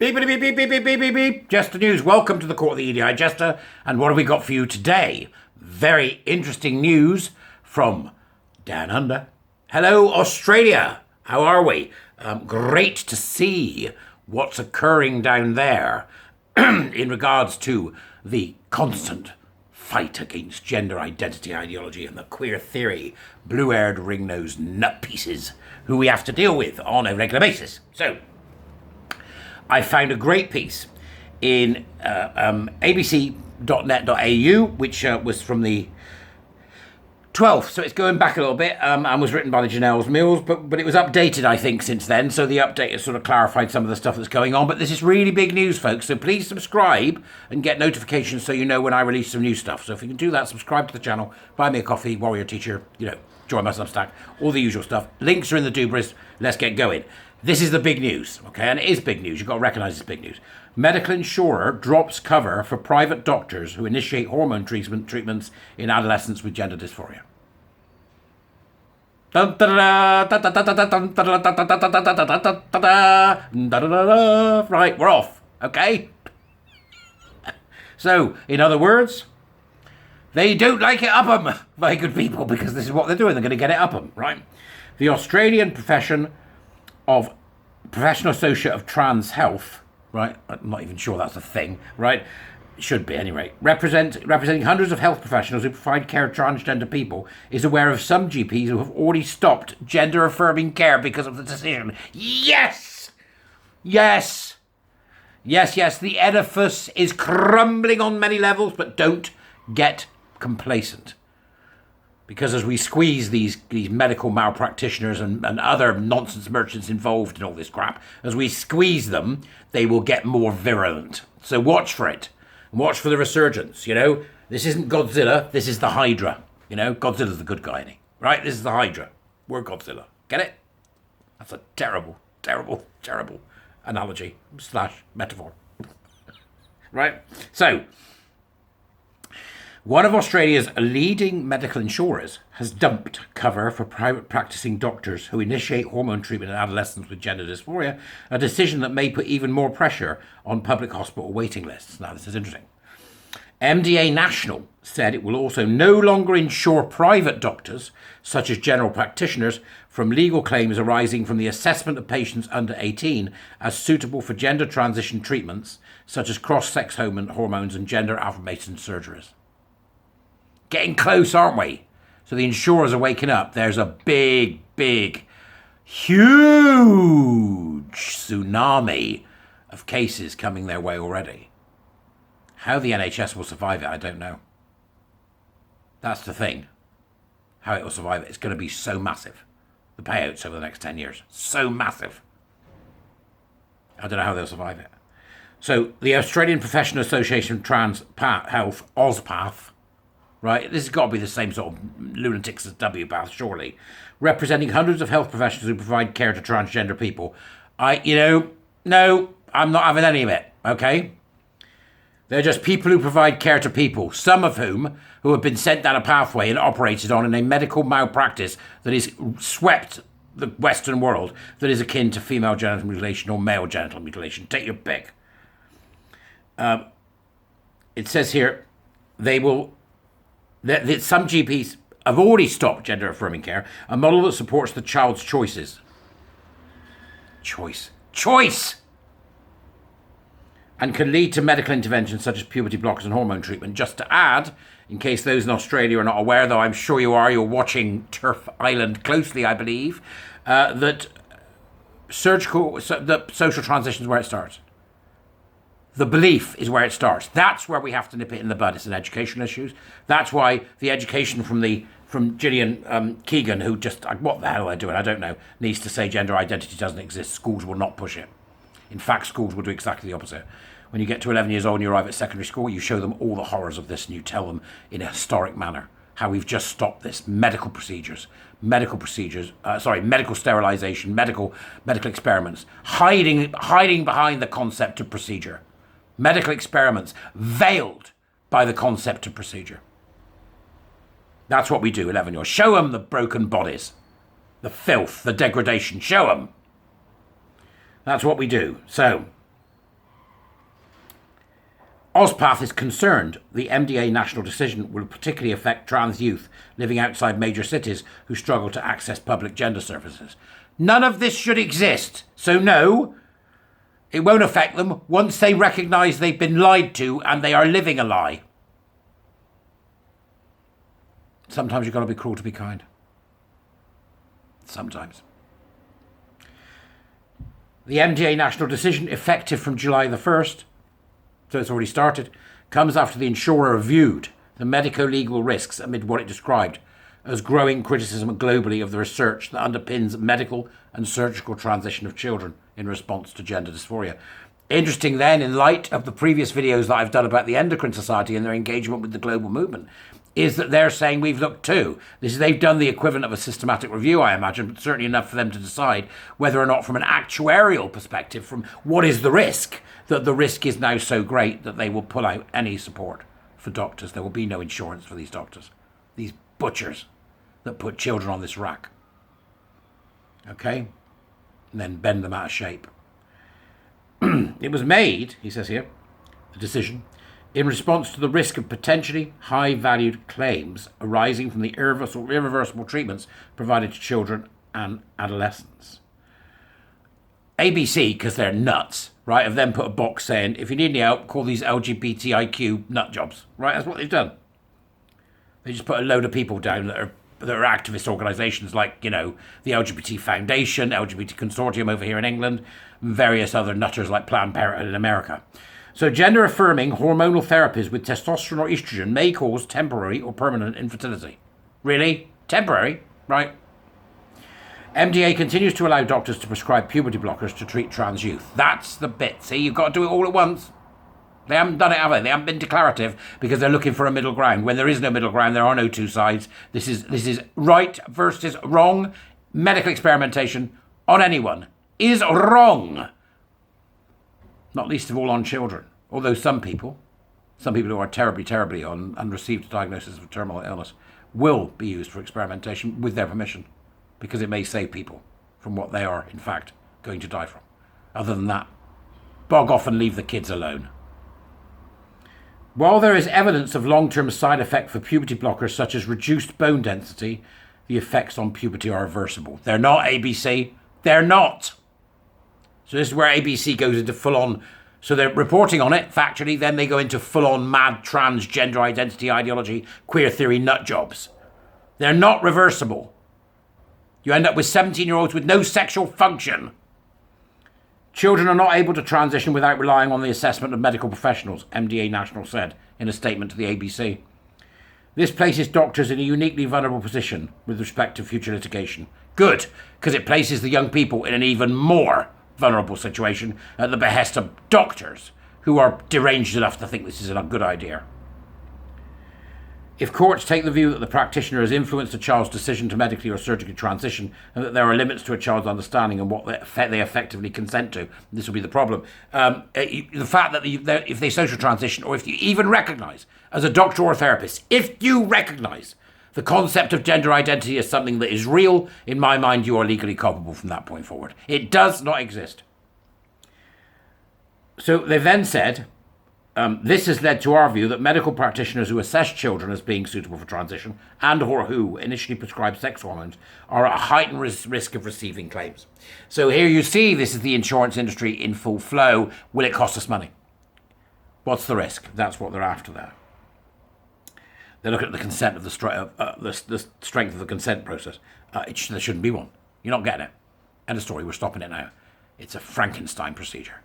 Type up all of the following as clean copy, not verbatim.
Beep, beep, beep, beep, beep, beep, beep, beep, beep. Jester News, welcome to the Court of the EDI Jester. And what have we got for you today? Very interesting news from down under. Hello, Australia. How are we? Great to see what's occurring down there in regards to the constant fight against gender identity ideology and the queer theory, blue-haired, ring-nosed nutpieces who we have to deal with on a regular basis. So, I found a great piece in abc.net.au, which was from the 12th, so it's going back a little bit, and was written by the Janelles Mills, but it was updated, I think, since then, so the update has sort of clarified some of the stuff that's going on, but this is really big news, folks, so please subscribe and get notifications so you know when I release some new stuff. So if you can do that, subscribe to the channel, buy me a coffee, Warrior Teacher, join my Substack, all the usual stuff. Links are in the doobras. Let's get going. This is the big news, okay? And it is big news. You've got to recognise it's big news. Medical Insurer drops cover for private doctors who initiate hormone treatments in adolescents with gender dysphoria. Right, we're off, okay? So, in other words, they don't like it up 'em, very good people, because this is what they're doing. They're going to get it up 'em, right? The Australian Professional Associate of Trans Health, right? I'm not even sure that's a thing, right? It should be, anyway. Representing hundreds of health professionals who provide care to transgender people, is aware of some GPs who have already stopped gender-affirming care because of the decision. Yes! Yes! Yes, yes, the edifice is crumbling on many levels, but don't get complacent. Because as we squeeze these medical malpractitioners and other nonsense merchants involved in all this crap, as we squeeze them, they will get more virulent. So watch for it. Watch for the resurgence, This isn't Godzilla, this is the Hydra. Godzilla's the good guy, right? This is the Hydra. We're Godzilla. Get it? That's a terrible, terrible, terrible analogy / metaphor. Right? So, one of Australia's leading medical insurers has dumped cover for private practicing doctors who initiate hormone treatment in adolescents with gender dysphoria, a decision that may put even more pressure on public hospital waiting lists. Now, this is interesting. MDA National said it will also no longer insure private doctors, such as general practitioners, from legal claims arising from the assessment of patients under 18 as suitable for gender transition treatments, such as cross-sex hormones and gender affirmation surgeries. Getting close, aren't we? So the insurers are waking up. There's a big, big, huge tsunami of cases coming their way already. How the NHS will survive it, I don't know. That's the thing. How it will survive it. It's going to be so massive. The payouts over the next 10 years. So massive. I don't know how they'll survive it. So the Australian Professional Association of Trans Health, OzPath, right, this has got to be the same sort of lunatics as WPATH, surely, representing hundreds of health professionals who provide care to transgender people. No, I'm not having any of it, okay? They're just people who provide care to people, some of whom who have been sent down a pathway and operated on in a medical malpractice that is swept the Western world, that is akin to female genital mutilation or male genital mutilation. Take your pick. It says here, that some GPs have already stopped gender-affirming care, a model that supports the child's choices. Choice! And can lead to medical interventions such as puberty blockers and hormone treatment. Just to add, in case those in Australia are not aware, though I'm sure you are, you're watching Turf Island closely, I believe, that the social transition is where it starts. The belief is where it starts. That's where we have to nip it in the bud. It's an educational issue. That's why the education from Gillian Keegan, who just, what the hell are they doing? I don't know, needs to say gender identity doesn't exist. Schools will not push it. In fact, schools will do exactly the opposite. When you get to 11 years old and you arrive at secondary school, you show them all the horrors of this and you tell them in a historic manner how we've just stopped this. Medical sterilization, medical experiments, hiding behind the concept of procedure. Medical experiments veiled by the concept of procedure. That's what we do, 11-year-olds. Show them the broken bodies, the filth, the degradation. Show them. That's what we do. So, OzPath is concerned the MDA national decision will particularly affect trans youth living outside major cities who struggle to access public gender services. None of this should exist. So no, it won't affect them once they recognise they've been lied to and they are living a lie. Sometimes you've got to be cruel to be kind. Sometimes. The MDA national decision, effective from July the 1st, so it's already started, comes after the Insurer reviewed the medico-legal risks amid what it described as growing criticism globally of the research that underpins medical and surgical transition of children in response to gender dysphoria. Interesting then, in light of the previous videos that I've done about the Endocrine Society and their engagement with the global movement, is that they're saying we've looked too. They've done the equivalent of a systematic review, I imagine, but certainly enough for them to decide whether or not from an actuarial perspective, from what is the risk, that the risk is now so great that they will pull out any support for doctors. There will be no insurance for these doctors, these butchers that put children on this rack. Okay? And then bend them out of shape. It was made, he says here, the decision, in response to the risk of potentially high-valued claims arising from the irreversible treatments provided to children and adolescents. ABC, because they're nuts, right, have then put a box saying, if you need any help, call these LGBTIQ nut jobs, right? That's what they've done. They just put a load of people down that are activist organisations like, you know, the LGBT Foundation, LGBT Consortium over here in England, and various other nutters like Planned Parenthood in America. So gender-affirming hormonal therapies with testosterone or estrogen may cause temporary or permanent infertility. Really? Temporary? Right. MDA continues to allow doctors to prescribe puberty blockers to treat trans youth. That's the bit. See, you've got to do it all at once. They haven't done it, have they? They haven't been declarative because they're looking for a middle ground. When there is no middle ground, there are no two sides. This is right versus wrong. Medical experimentation on anyone is wrong. Not least of all on children. Although some people who are terribly, terribly on and received a diagnosis of terminal illness will be used for experimentation with their permission because it may save people from what they are, in fact, going to die from. Other than that, bog off and leave the kids alone. While there is evidence of long-term side effect for puberty blockers such as reduced bone density, the effects on puberty are reversible. They're not, ABC. They're not. So this is where ABC goes into full-on. So they're reporting on it factually, then they go into full-on mad transgender identity ideology, queer theory nut jobs. They're not reversible. You end up with 17-year-olds with no sexual function. Children are not able to transition without relying on the assessment of medical professionals, MDA National said in a statement to the ABC. This places doctors in a uniquely vulnerable position with respect to future litigation. Good, because it places the young people in an even more vulnerable situation at the behest of doctors who are deranged enough to think this is a good idea. If courts take the view that the practitioner has influenced a child's decision to medically or surgically transition and that there are limits to a child's understanding and what they effectively consent to, this will be the problem. The fact that if they social transition, or if you even recognise, as a doctor or a therapist, if you recognise the concept of gender identity as something that is real, in my mind, you are legally culpable from that point forward. It does not exist. So they then said, this has led to our view that medical practitioners who assess children as being suitable for transition and or who initially prescribe sex hormones are at a heightened risk of receiving claims. So here you see this is the insurance industry in full flow. Will it cost us money? What's the risk? That's what they're after there. They're looking at the consent of the strength of the consent process. There shouldn't be one. You're not getting it. End of story. We're stopping it now. It's a Frankenstein procedure.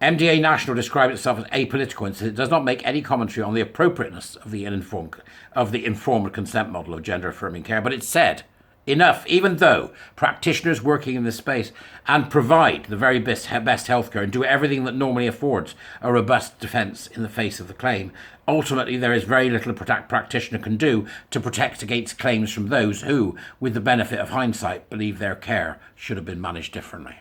MDA National described itself as apolitical and said it does not make any commentary on the appropriateness of the informed consent model of gender-affirming care, but it said enough, even though practitioners working in this space and provide the very best healthcare and do everything that normally affords a robust defence in the face of the claim, ultimately there is very little a practitioner can do to protect against claims from those who, with the benefit of hindsight, believe their care should have been managed differently.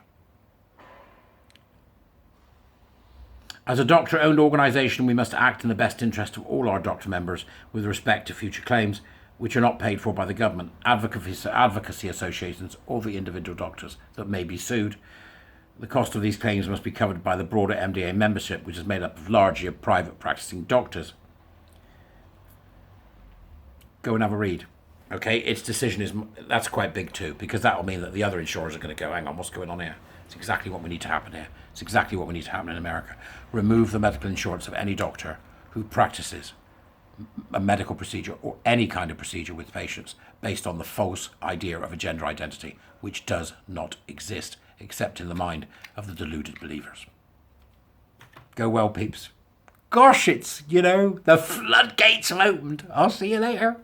As a doctor-owned organisation, we must act in the best interest of all our doctor members with respect to future claims, which are not paid for by the government, advocacy associations, or the individual doctors that may be sued. The cost of these claims must be covered by the broader MDA membership, which is made up of largely of private practicing doctors. Go and have a read. Okay, its decision is, that's quite big too, because that will mean that the other insurers are going to go, hang on, what's going on here? It's exactly what we need to happen here. It's exactly what we need to happen in America. Remove the medical insurance of any doctor who practices a medical procedure or any kind of procedure with patients based on the false idea of a gender identity, which does not exist except in the mind of the deluded believers. Go well, peeps. Gosh, it's, the floodgates have opened. I'll see you later.